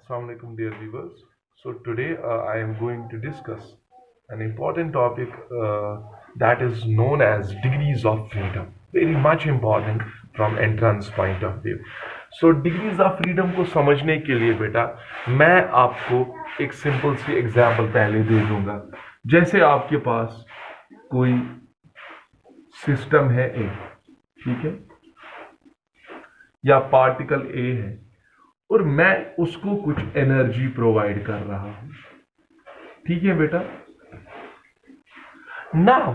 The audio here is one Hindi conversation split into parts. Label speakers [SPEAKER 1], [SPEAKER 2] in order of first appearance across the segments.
[SPEAKER 1] Assalamu alaikum, dear viewers. So today I am going to discuss an important topic that is known as degrees of freedom. Very much important from entrance point of view. So degrees of freedom को समझने के लिए बेटा मैं आपको एक सिंपल सी एग्जांपल पहले दे दूंगा। जैसे आपके पास कोई सिस्टम है ए, ठीक है, या पार्टिकल ए है और मैं उसको कुछ एनर्जी प्रोवाइड कर रहा हूं, ठीक है बेटा। नाउ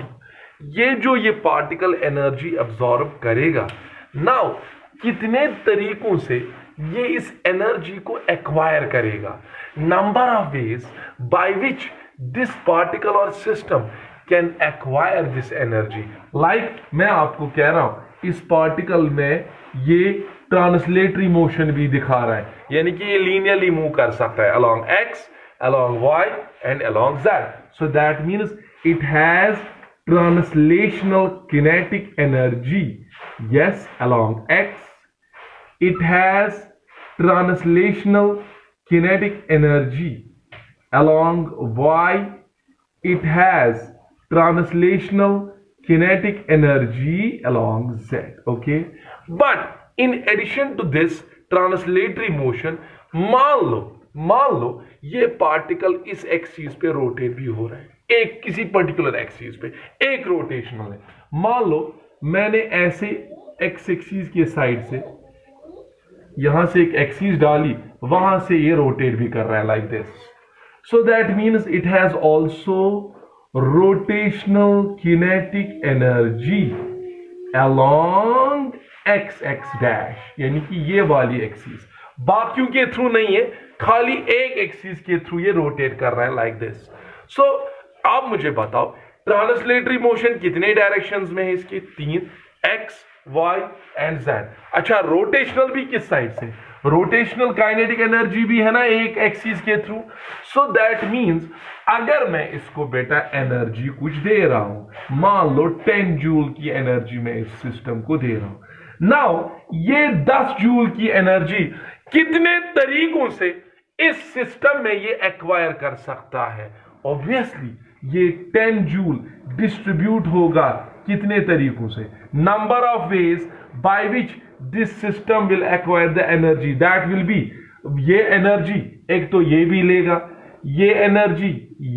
[SPEAKER 1] ये पार्टिकल एनर्जी अब्सॉर्ब करेगा। नाउ कितने तरीकों से ये इस एनर्जी को एक्वायर करेगा? Number of ways by which this particle और system can acquire this energy. Like मैं आपको कह रहा हूं इस पार्टिकल में ये ट्रांसलेटरी मोशन भी दिखा रहा है, यानी कि ये लीनियरली मूव कर सकता है along X, along Y and along Z. So that means it has translational kinetic energy. Yes, along X it has translational kinetic energy, along y it has translational kinetic energy along z. Okay, but in addition to this translatory motion, मान लो ये पार्टिकल इस एक्सिस पे रोटेट भी हो रहा है, एक किसी पर्टिकुलर एक्सिस पे एक रोटेशनल है। मान लो मैंने ऐसे एक्स एक्सिस के साइड से यहां से एक एक्सिस डाली, वहां से ये रोटेट भी कर रहा है like this. So that means it has also rotational kinetic energy along X X dash, यानी कि ये वाली एक्सिस, बाकियों के थ्रू नहीं है, खाली एक एक्सिस के थ्रू ये रोटेट कर रहा है लाइक दिस। सो आप मुझे बताओ ट्रांसलेटरी मोशन कितने डायरेक्शंस में है इसकी? 3, एक्स, वाई एंड जेड। अच्छा, रोटेशनल भी किस साइड से? रोटेशनल काइनेटिक एनर्जी भी है ना एक एक्सिस के थ्रू। सो दैट मींस अगर मैं इसको बेटा एनर्जी कुछ दे रहा हूं, मान लो 10 जूल की एनर्जी मैं इस सिस्टम को दे रहा हूं। नाउ ये 10 जूल की एनर्जी कितने तरीकों से इस सिस्टम में ये एक्वायर कर सकता है? ऑब्वियसली ये 10 जूल डिस्ट्रीब्यूट होगा कितने तरीकों से? Number of ways by which this system will acquire the energy, that will be, ये एनर्जी एक तो ये भी लेगा, ये एनर्जी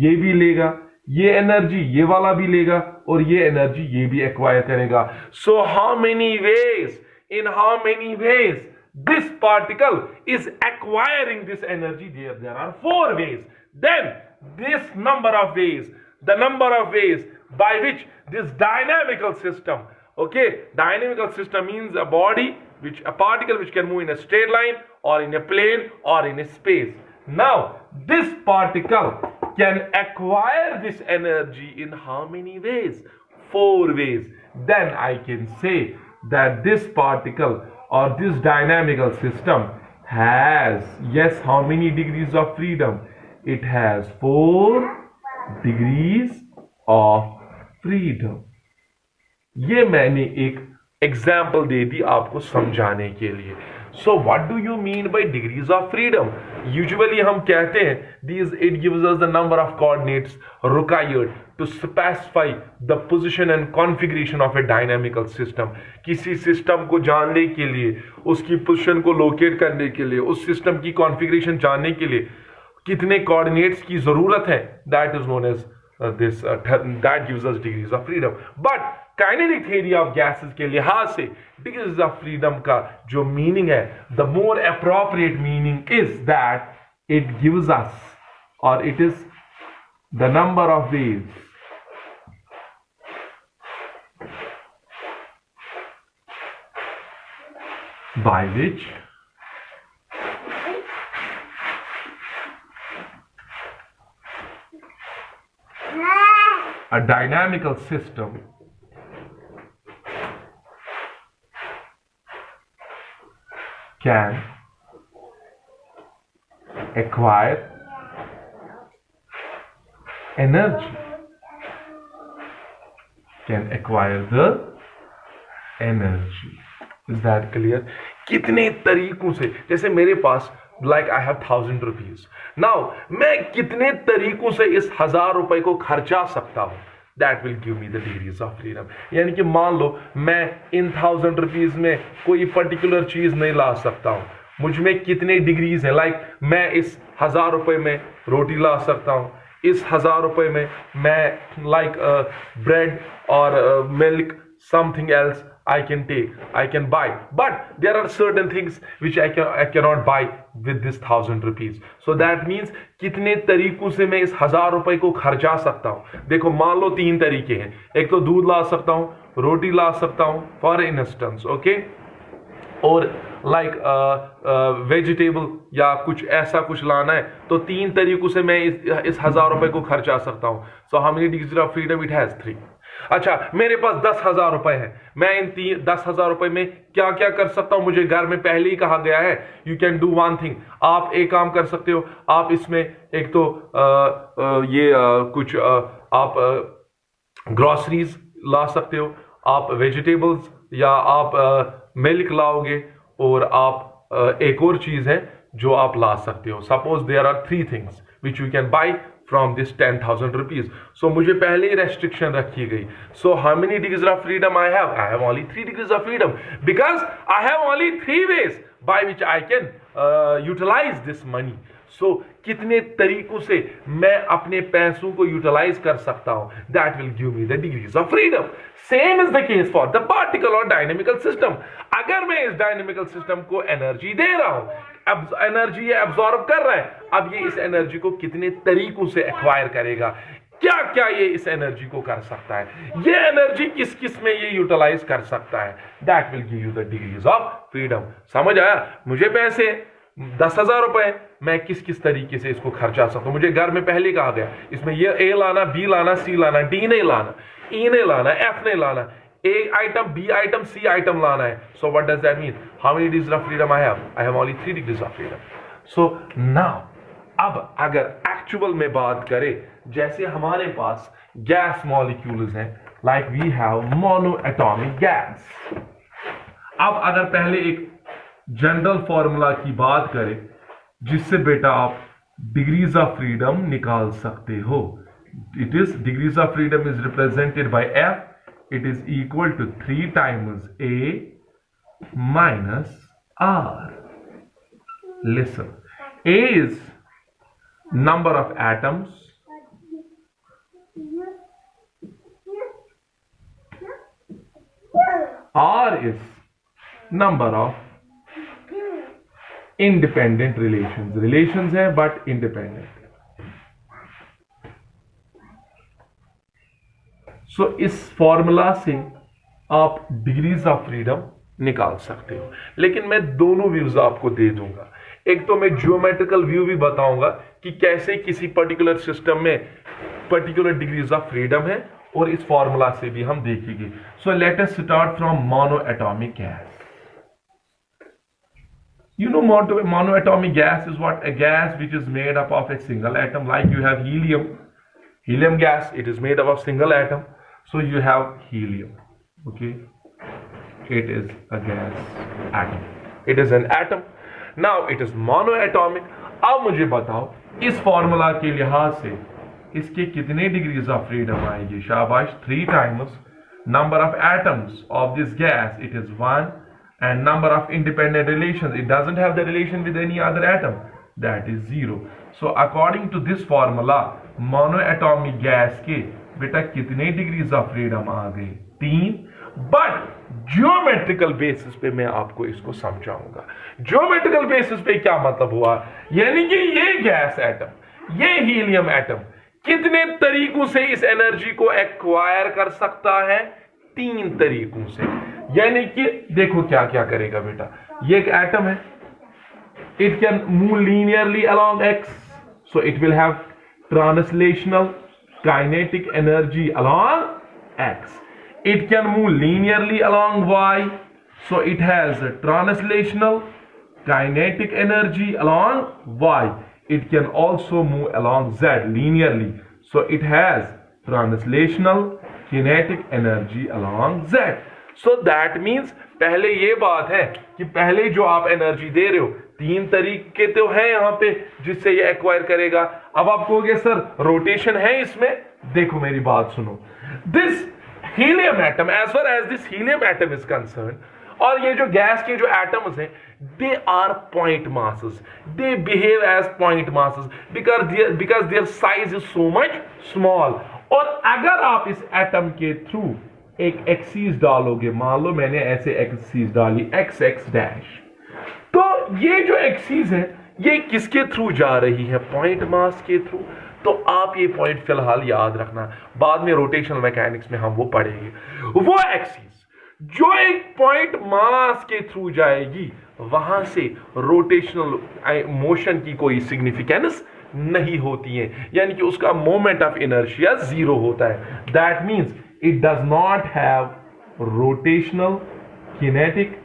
[SPEAKER 1] ये भी लेगा, ये एनर्जी ये वाला भी लेगा, और ये एनर्जी ये भी एक्वायर करेगा। So how many ways, in how many ways this particle is acquiring this energy? There are 4 ways. Then this number of ways, the number of ways by which this dynamical system, okay, dynamical system means a body, a particle which can move in a straight line or in a plane or in a space. Now this particle can acquire this energy in how many ways? 4 ways. Then I can say that this particle or this dynamical system has, yes, how many degrees of freedom? It has 4 degrees of freedom. ये मैंने एक एग्जाम्पल दे दी आपको समझाने के लिए। So what do you mean by degrees of freedom? Usually हम कहते हैं these, it gives us the number of coordinates required to specify the position and configuration of a dynamical system. किसी सिस्टम को जानने के लिए, उसकी पोजीशन को लोकेट करने के लिए, उस सिस्टम की कॉन्फ़िगरेशन जानने के लिए कितने कोऑर्डिनेट्स की जरूरत है, that is known as this that gives us degrees of freedom. But kinetic theory of gases के लिहाज से डिग्रीज ऑफ फ्रीडम का जो मीनिंग है, the more appropriate meaning is that it gives us, और it is the number of ways by which a dynamical system can acquire energy, can acquire the energy. Is that clear? कितने तरीकों से, जैसे मेरे पास like I have 1000 rupees. Now मैं कितने तरीकों से इस 1000 रुपए को खर्चा सकता हूं, that will give me the degrees of freedom. यानी कि मान लो मैं इन 1000 रुपीज में कोई पर्टिकुलर चीज नहीं ला सकता हूं, मुझ में कितने डिग्रीज हैं, लाइक मैं इस 1000 रुपए में रोटी ला सकता हूं, इस 1000 रुपए में मैं लाइक ब्रेड और milk something else I can take, I can buy, but there are certain things which I cannot buy with this 1000 rupees. So that means कितने तरीकों से मैं इस 1000 रुपए को खर्चा सकता हूं। देखो मान लो 3 तरीके हैं, एक तो दूध ला सकता हूं, रोटी ला सकता हूं फॉर इंस्टेंस, ओके, और लाइक वेजिटेबल या कुछ ऐसा कुछ लाना है तो 3 तरीकों से मैं इस 1000 रुपए को खर्चा सकता हूं। So how many degrees of freedom it has? 3। अच्छा, मेरे पास 10,000 रुपए है, मैं इन 10,000 रुपए में क्या क्या कर सकता हूं? मुझे घर में पहले ही कहा गया है you can do one thing. आप एक काम कर सकते हो, आप इसमें एक तो कुछ आप ग्रोसरीज ला सकते हो, आप वेजिटेबल्स या आप मिल्क लाओगे, और आप एक और चीज है जो आप ला सकते हो। Suppose there are 3 things which you can buy from this 10,000 rupees. So मुझे पहले ही restriction रखी गई। So how many degrees of freedom I have? I have only 3 degrees of freedom because I have only 3 ways by which I can utilize this money. So कितने तरीकों से मैं अपने पैसों को यूटिलाइज कर सकता हूं, that will give me the degrees of freedom. Same is the case for the particle or dynamical system. अगर मैं इस डायनेमिकल सिस्टम को एनर्जी दे रहा हूं, अब एनर्जी ये एब्जॉर्ब कर रहा है, अब ये इस एनर्जी को कितने तरीकों से एक्वायर करेगा, क्या क्या ये इस एनर्जी को कर सकता है, ये एनर्जी किस किस में ये यूटिलाइज कर सकता है, that will give you the degrees of freedom. समझ आया? मुझे पैसे 10,000 रुपए, मैं किस किस तरीके से इसको खर्चा सकता हूं। मुझे घर में पहले कहा गया इसमें ये ए लाना, बी लाना, सी लाना, डी नहीं लाना, ई नहीं लाना, एफ नहीं लाना, A item, B item, C item लाना है। So what does that mean? How many degrees of freedom I have? I have only 3 degrees of freedom. So now अब अगर एक्चुअल में बात करें, जैसे हमारे पास गैस मॉलिक्यूल्स हैं, like we have mono atomic gas. अब अगर पहले एक जनरल फॉर्मूला की बात करें जिससे बेटा आप डिग्रीज ऑफ फ्रीडम निकाल सकते हो, it is degrees of freedom is represented by F, it is equal to 3 times A minus R. Listen, A is number of atoms, R is number of independent relations है but independent। so इस फॉर्मूला से आप डिग्रीज ऑफ फ्रीडम निकाल सकते हो, लेकिन मैं दोनों व्यूज आपको दे दूंगा। एक तो मैं ज्योमेट्रिकल व्यू भी बताऊंगा कि कैसे किसी पर्टिकुलर सिस्टम में पर्टिकुलर डिग्रीज ऑफ फ्रीडम है, और इस फॉर्मूला से भी हम देखेंगे। So let us start from mono atomic gas. You know, monoatomic gas is what? A gas which is made up of a single atom, like you have helium gas, it is made up of single atom. So you have helium, okay? It is a gas atom. It is an atom. Now it is monoatomic. अब मुझे बताओ इस फॉर्मूला के लिहाज से इसके कितने डिग्रीज ऑफ फ्रीडम आएगी? शाबाश, 3 times number of atoms of this gas, it is 1, and number of independent relations, it doesn't have the relation with any other atom, that is 0. So according to this formula, monoatomic gas के बेटा कितने डिग्रीज ऑफ फ्रीडम आ गए? 3. बट ज्योमेट्रिकल बेसिस पे मैं आपको इसको समझाऊंगा। ज्योमेट्रिकल बेसिस पे क्या मतलब हुआ? यानी कि ये गैस एटम, ये हीलियम एटम कितने तरीकों से इस एनर्जी को एक्वायर कर सकता है? 3 तरीकों से। यानी कि देखो क्या क्या करेगा बेटा, ये एक एटम है, it can move linearly along x, so it will have translational kinetic energy along X. It can move linearly along y, so it has a translational kinetic energy along y. It can also move along z linearly, so it has translational kinetic energy along z. So that means पहले ये बात है कि पहले जो आप एनर्जी दे रहे हो तीन तरीके तो हैं यहां पे जिससे ये एक्वायर करेगा। अब आप कहोगे सर रोटेशन है इसमें, देखो मेरी बात सुनो, this helium atom, as far as this helium atom is concern, और ये जो गैस के जो एटम्स हैं, they are point masses, they behave as point masses because their size is so much small. और अगर आप इस एटम के थ्रू एक एक्सिस डालोगे, मान लो मैंने ऐसे एक्सिस डाली एक्स एक्स डैश, तो ये जो एक्सिस है ये किसके थ्रू जा रही है, पॉइंट मास के थ्रू। तो आप ये पॉइंट फिलहाल याद रखना, बाद में रोटेशनल मैकेनिक्स में हम वो पढ़ेंगे। वो एक्सिस जो एक पॉइंट मास के थ्रू जाएगी, वहां से रोटेशनल मोशन की कोई सिग्निफिकेंस नहीं होती है, यानी कि उसका मोमेंट ऑफ इनर्शिया जीरो होता है। That means it does not have rotational kinetic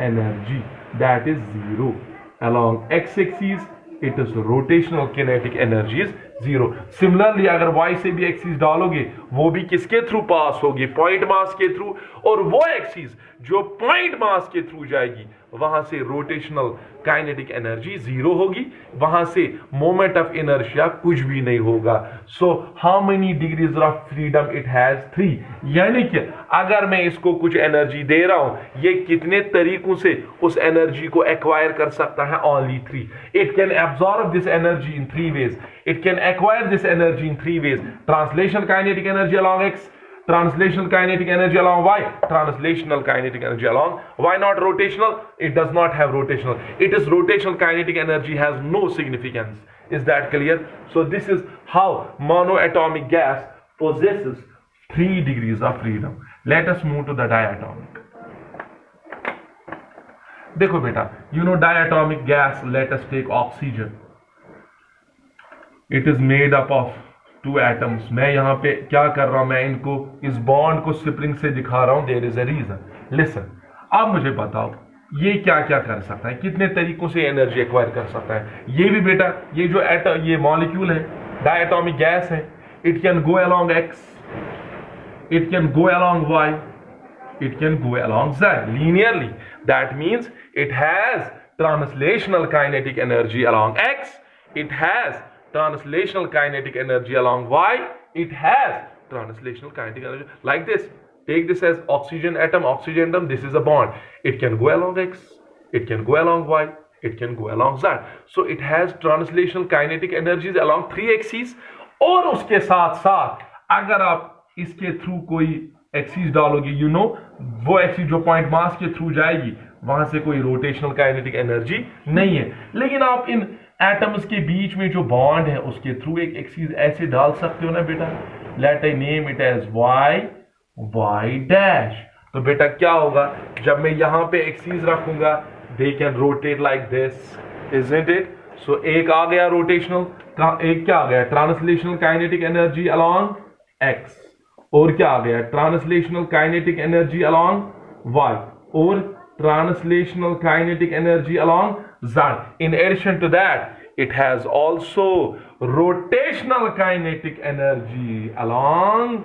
[SPEAKER 1] energy, that is zero. along x axis it is rotational kinetic energy is zero. Similarly अगर y से भी एक्सिस डालोगे, वो भी किसके थ्रू पास होगी, पॉइंट मास के थ्रू, और वो एक्सिस जो पॉइंट मास के थ्रू जाएगी, वहां से रोटेशनल काइनेटिक एनर्जी जीरो होगी, वहां से मोमेंट ऑफ इनर्शिया कुछ भी नहीं होगा। So how many degrees of freedom it has, 3, यानी कि अगर मैं इसको कुछ एनर्जी दे रहा हूं, ये कितने तरीकों से उस एनर्जी को एक्वायर कर सकता है, only 3। It can absorb this energy in 3 ways, it can acquire this energy in 3 ways: translational kinetic energy along x, translational kinetic energy along y, translational kinetic energy along why not rotational, it does not have rotational, it is rotational kinetic energy has no significance. Is that clear? So this is how monoatomic gas possesses 3 degrees of freedom. Let us move to the diatomic. देखो बेटा, you know diatomic gas, let us take oxygen. It is made up of 2 atoms. मैं यहां पे क्या कर रहा हूं, मैं इनको इस बॉन्ड को स्प्रिंग से दिखा रहा हूं, there is a reason. Listen, अब मुझे बताओ ये क्या क्या कर सकता है, कितने तरीकों से एनर्जी एक्वायर कर सकता है। ये भी बेटा, ये जो एटम, ये मॉलिक्यूल है, डायटोमिक गैस है, it can go along X, it can go along Y, it can go along Z linearly. That means it has translational kinetic energy along X, it has translational kinetic energy along y, it has translational kinetic energy like this. Take this as oxygen atom, this is a bond, it can go along x, it can go along y, it can go along z. So it has translational kinetic energies along 3 axes। और उसके साथ साथ अगर आप इसके थ्रू कोई एक्सिस डालोगे, यू नो वो एक्सिस जो पॉइंट मास के थ्रू जाएगी, वहां से कोई रोटेशनल काइनेटिक एनर्जी नहीं है, लेकिन आप इन एटम्स के बीच में जो बॉन्ड है उसके थ्रू एक एक्सिस ऐसे डाल सकते हो ना बेटा। Let I name it as Y Y dash. तो बेटा क्या होगा, जब मैं यहां पे एक्सिस रखूंगा, they can rotate like this, isn't it. So एक आ गया रोटेशनल, एक क्या आ गया, translational kinetic energy along X, और क्या आ गया, translational kinetic energy along Y, और translational kinetic energy along z. In addition to that, it has also rotational kinetic energy along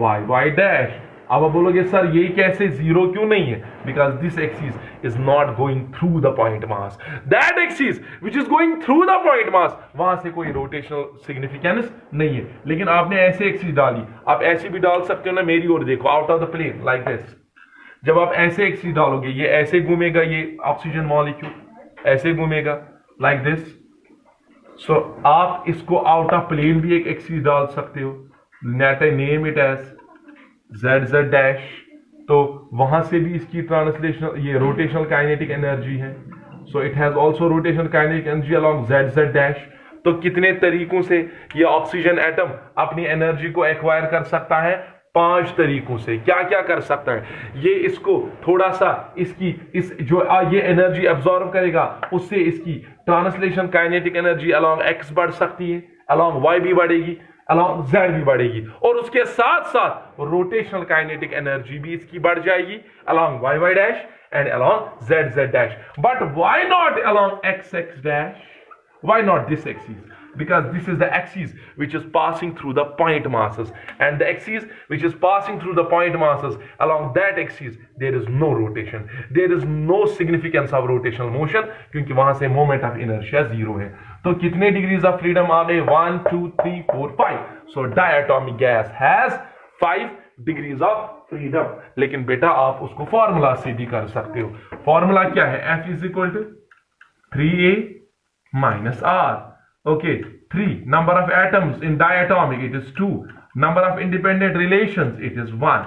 [SPEAKER 1] y dash. अब आप बोलोगे सर ये कैसे जीरो क्यों नहीं है, because this axis is not going through the point mass, that axis which is going through the point mass, वहां से कोई रोटेशनल सिग्निफिकेंस नहीं है। लेकिन आपने ऐसे एक्सिस डाली, आप ऐसे भी डाल सकते हो ना, मेरी ओर देखो, out of the plane like this. जब आप ऐसे एक्सिस डालोगे, ये ऐसे घूमेगा, ये ऑक्सीजन मॉलिक्यूल ऐसे घूमेगा लाइक दिस। सो आप इसको आउट ऑफ प्लेन भी एक एक्सिस डाल सकते हो, let I name it as Z Z dash. तो वहां से भी इसकी ट्रांसलेशनल, ये रोटेशनल काइनेटिक एनर्जी है, so it has also rotational kinetic energy along Z Z dash. तो कितने तरीकों से ये ऑक्सीजन एटम अपनी एनर्जी को एक्वायर कर सकता है, 5 तरीकों से। क्या क्या कर सकता है, ये इसको थोड़ा सा इसकी इस जो ये एनर्जी एब्जॉर्ब करेगा, उससे इसकी translation kinetic energy along x बढ़ सकती है, अलोंग वाई भी बढ़ेगी, अलोंग जेड भी बढ़ेगी, और उसके साथ साथ रोटेशनल काइनेटिक एनर्जी भी इसकी बढ़ जाएगी along Y Y dash and along Z Z dash. But why not along X X dash, Why not this axis? Because this is the axis which is passing through the point masses, and the axis which is passing through the point masses, along that axis there is no rotation, there is no significance of rotational motion, क्योंकि वहां से moment of inertia 0 है. तो कितने degrees of freedom आ गए? 1 2 3 4 5. So diatomic gas has 5 degrees of freedom. लेकिन बेटा आप उसको फॉर्मूला से भी कर सकते हो. फॉर्मूला क्या है? F is equal to 3a minus r. Okay, 3. Number of atoms in diatomic, it is 2. Number of independent relations, it is 1.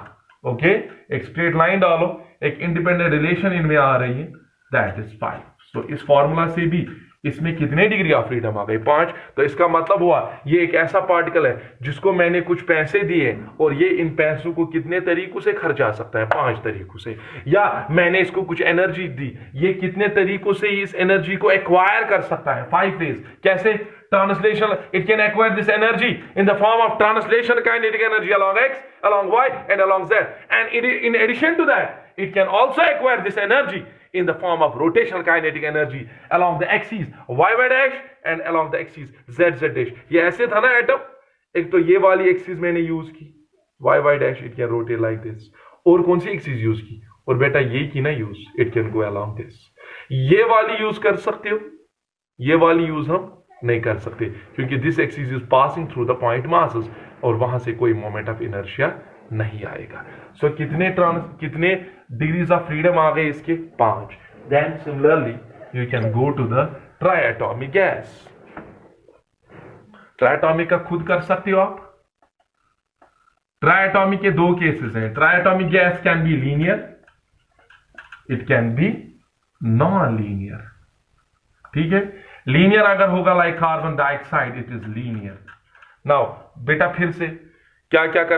[SPEAKER 1] Okay, एक straight line डालो, एक independent relation इनमें आ रही है, that is 5. So इस फॉर्मूला से भी इसमें कितने डिग्री ऑफ फ्रीडम आ गई? 5. तो इसका मतलब हुआ ये एक ऐसा पार्टिकल है जिसको मैंने कुछ पैसे दिए और ये इन पैसों को कितने तरीकों से खर्चा सकता है? 5 तरीकों से. या मैंने इसको कुछ एनर्जी दी, ये कितने तरीकों से इस एनर्जी को एक्वायर कर सकता है? 5 ways. कैसे? Translation, it can acquire this energy in the form of translation kinetic energy along x, along y and along z, and in addition to that it can also acquire this energy in the form of rotational kinetic energy along the axis y dash and along the axis z dash. ये ऐसे था ना एटम, एक तो ये वाली एक्सिस मैंने यूज की y dash, it can rotate like this. और कौन सी एक्सिस यूज की? और बेटा ये की ना use, it can go along this. ये वाली यूज कर सकते हो, ये वाली यूज हम नहीं कर सकते क्योंकि this axis is passing through the point masses और वहां से कोई मोमेंट ऑफ इनर्शिया नहीं आएगा. सो कितने डिग्रीज ऑफ फ्रीडम आ गए इसके? 5. Then similarly you can go to the triatomic gas. Triatomic का खुद कर सकते हो आप. ट्राइएटॉमिक के 2 केसेस हैं. Triatomic gas can be linear, it can be non linear. ठीक है, लीनियर अगर होगा like carbon dioxide, it is linear. Now बेटा फिर से क्या क्या कर